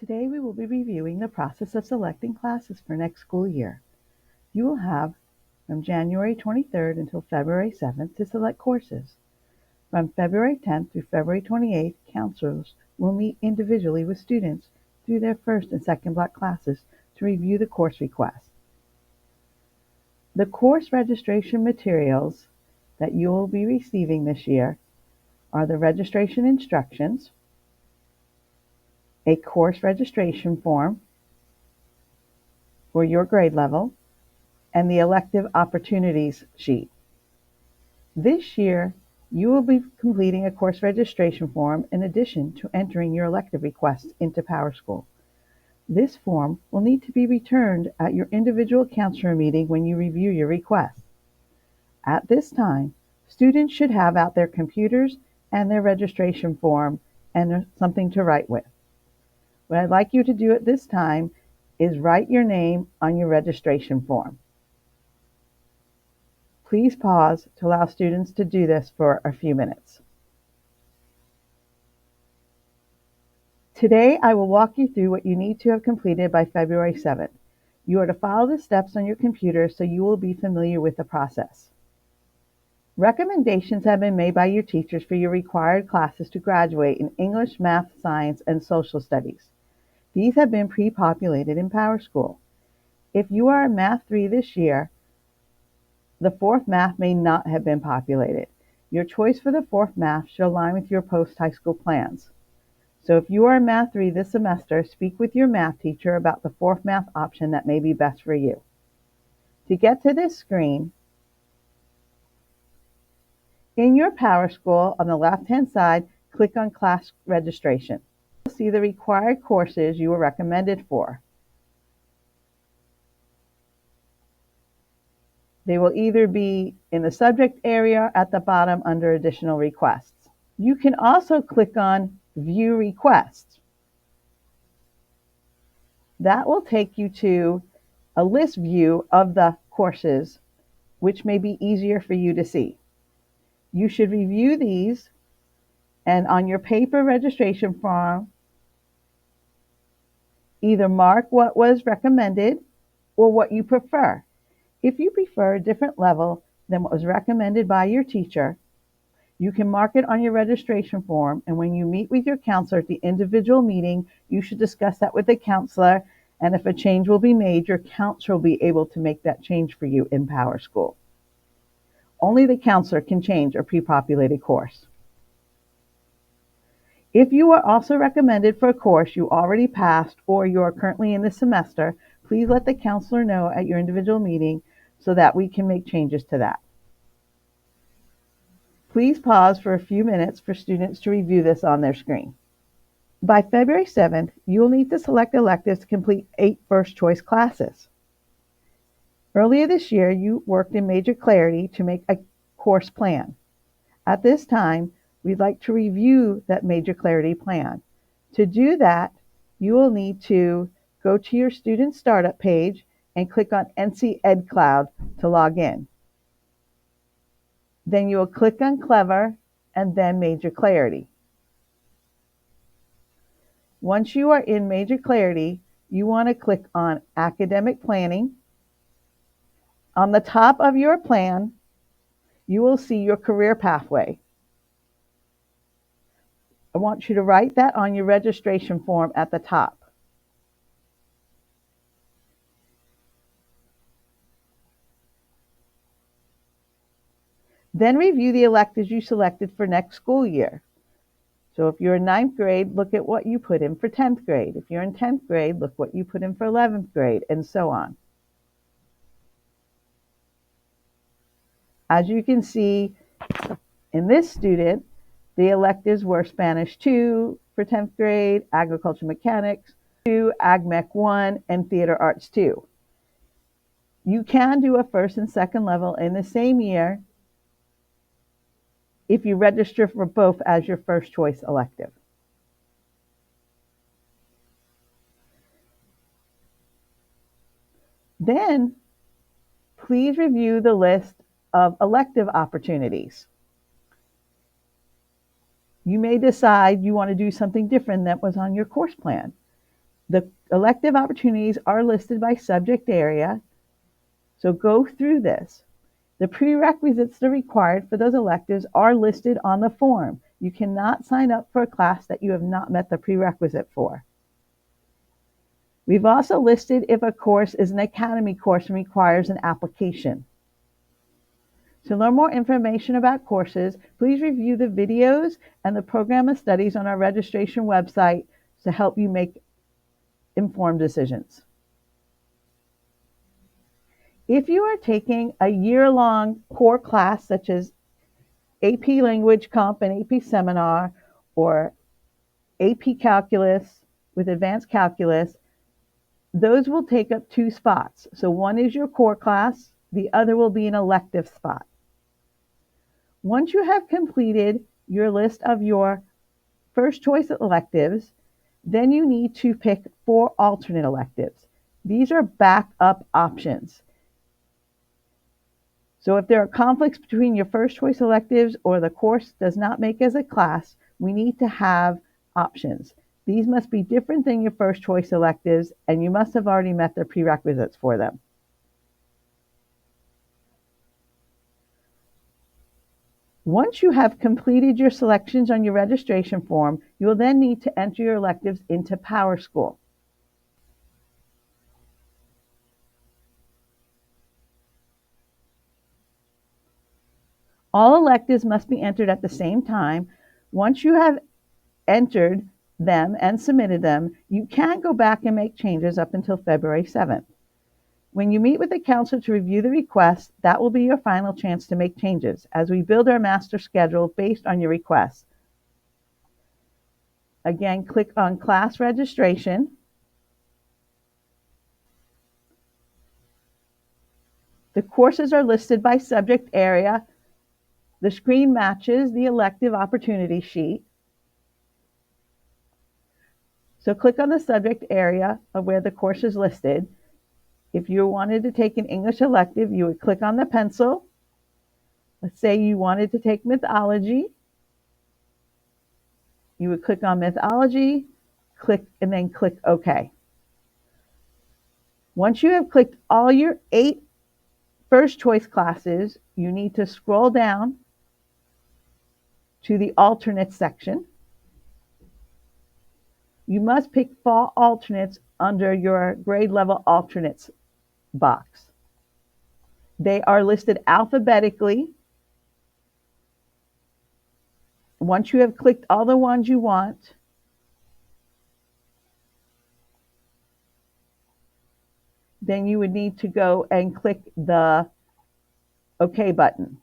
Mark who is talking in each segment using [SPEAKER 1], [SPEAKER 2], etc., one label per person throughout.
[SPEAKER 1] Today we will be reviewing the process of selecting classes for next school year. You will have from January 23rd until February 7th to select courses. From February 10th through February 28th, counselors will meet individually with students through their first and second block classes to review the course request. The course registration materials that you will be receiving this year are the registration instructions, a course registration form for your grade level, and the elective opportunities sheet. This year, you will be completing a course registration form in addition to entering your elective requests into PowerSchool. This form will need to be returned at your individual counselor meeting when you review your request. At this time, students should have out their computers and their registration form and something to write with. What I'd like you to do at this time is write your name on your registration form. Please pause to allow students to do this for a few minutes. Today, I will walk you through what you need to have completed by February 7th. You are to follow the steps on your computer so you will be familiar with the process. Recommendations have been made by your teachers for your required classes to graduate in English, Math, Science, and Social Studies. These have been pre-populated in PowerSchool. If you are in Math 3 this year, the fourth math may not have been populated. Your choice for the fourth math should align with your post-high school plans. So if you are in Math 3 this semester, speak with your math teacher about the fourth math option that may be best for you. To get to this screen, in your PowerSchool on the left-hand side, click on Class Registration. You'll see the required courses you were recommended for. They will either be in the subject area or at the bottom under Additional Requests. You can also click on View Requests. That will take you to a list view of the courses, which may be easier for you to see. You should review these, and on your paper registration form, either mark what was recommended or what you prefer. If you prefer a different level than what was recommended by your teacher, you can mark it on your registration form, and when you meet with your counselor at the individual meeting, you should discuss that with the counselor, and if a change will be made, your counselor will be able to make that change for you in PowerSchool. Only the counselor can change a pre-populated course. If you are also recommended for a course you already passed or you are currently in this semester, please let the counselor know at your individual meeting so that we can make changes to that. Please pause for a few minutes for students to review this on their screen. By February 7th, you will need to select electives to complete 8 first choice classes. Earlier this year, you worked in Major Clarity to make a course plan. At this time, we'd like to review that Major Clarity plan. To do that, you will need to go to your student startup page and click on NC Ed Cloud to log in. Then you will click on Clever and then Major Clarity. Once you are in Major Clarity, you want to click on Academic Planning. On the top of your plan, you will see your career pathway. I want you to write that on your registration form at the top. Then review the electives you selected for next school year. So if you're in 9th grade, look at what you put in for 10th grade. If you're in 10th grade, look what you put in for 11th grade, and so on. As you can see, in this student, the electives were Spanish 2 for 10th grade, Agriculture Mechanics 2, Ag Mech 1, and Theater Arts 2. You can do a first and second level in the same year if you register for both as your first choice elective. Then, please review the list of elective opportunities. You may decide you want to do something different that was on your course plan. The elective opportunities are listed by subject area, so go through this. The prerequisites that are required for those electives are listed on the form. You cannot sign up for a class that you have not met the prerequisite for. We've also listed if a course is an academy course and requires an application. To learn more information about courses, please review the videos and the program of studies on our registration website to help you make informed decisions. If you are taking a year-long core class such as AP Language Comp and AP Seminar or AP Calculus with Advanced Calculus, those will take up 2 spots. So one is your core class, the other will be an elective spot. Once you have completed your list of your first choice electives, then you need to pick 4 alternate electives. These are backup options. So if there are conflicts between your first choice electives or the course does not make as a class, we need to have options. These must be different than your first choice electives, and you must have already met the prerequisites for them. Once you have completed your selections on your registration form, you will then need to enter your electives into PowerSchool. All electives must be entered at the same time. Once you have entered them and submitted them, you can go back and make changes up until February 7th. When you meet with the counselor to review the request, that will be your final chance to make changes as we build our master schedule based on your request. Again, click on class registration. The courses are listed by subject area. The screen matches the elective opportunity sheet. So click on the subject area of where the course is listed. If you wanted to take an English elective, you would click on the pencil. Let's say you wanted to take mythology. You would click on mythology, click, and then click OK. Once you have clicked all your 8 first choice classes, you need to scroll down to the alternates section. You must pick fall alternates under your grade level alternates box. They are listed alphabetically. Once you have clicked all the ones you want, then you would need to go and click the OK button.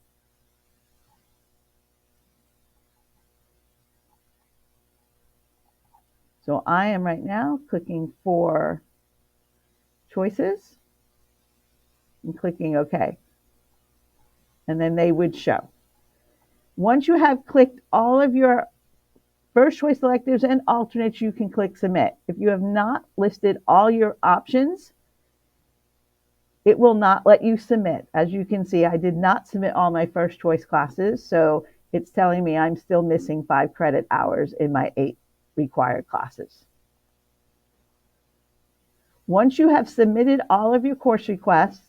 [SPEAKER 1] So I am right now clicking for choices and clicking OK. And then they would show. Once you have clicked all of your first choice electives and alternates, you can click submit. If you have not listed all your options, it will not let you submit. As you can see, I did not submit all my first choice classes, so it's telling me I'm still missing 5 credit hours in my 8 required classes. Once you have submitted all of your course requests,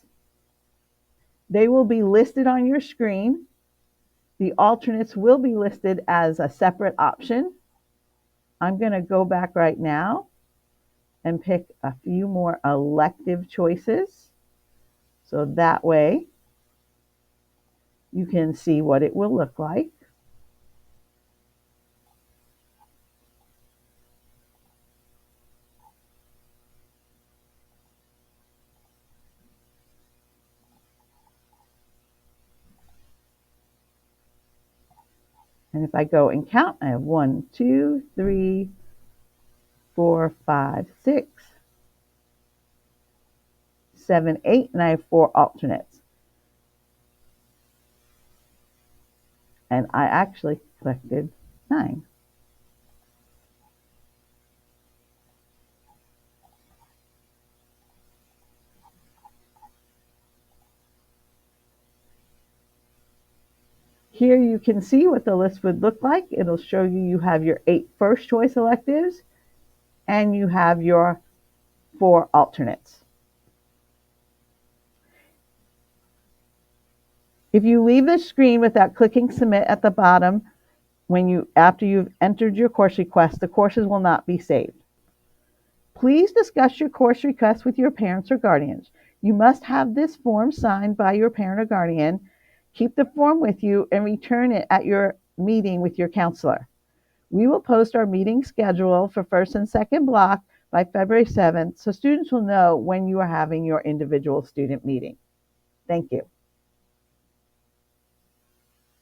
[SPEAKER 1] they will be listed on your screen. The alternates will be listed as a separate option. I'm going to go back right now and pick a few more elective choices. So that way you can see what it will look like. And if I go and count, I have 1, 2, 3, 4, 5, 6, 7, 8, and I have 4 alternates. And I actually collected 9. Here you can see what the list would look like. It'll show you have your 8 first choice electives and you have your for alternates. If you leave the screen without clicking submit at the bottom after you've entered your course request, the courses will not be saved. Please discuss your course request with your parents or guardians. You must have this form signed by your parent or guardian. Keep the form with you and return it at your meeting with your counselor. We will post our meeting schedule for first and second block by February 7th, so students will know when you are having your individual student meeting. Thank you.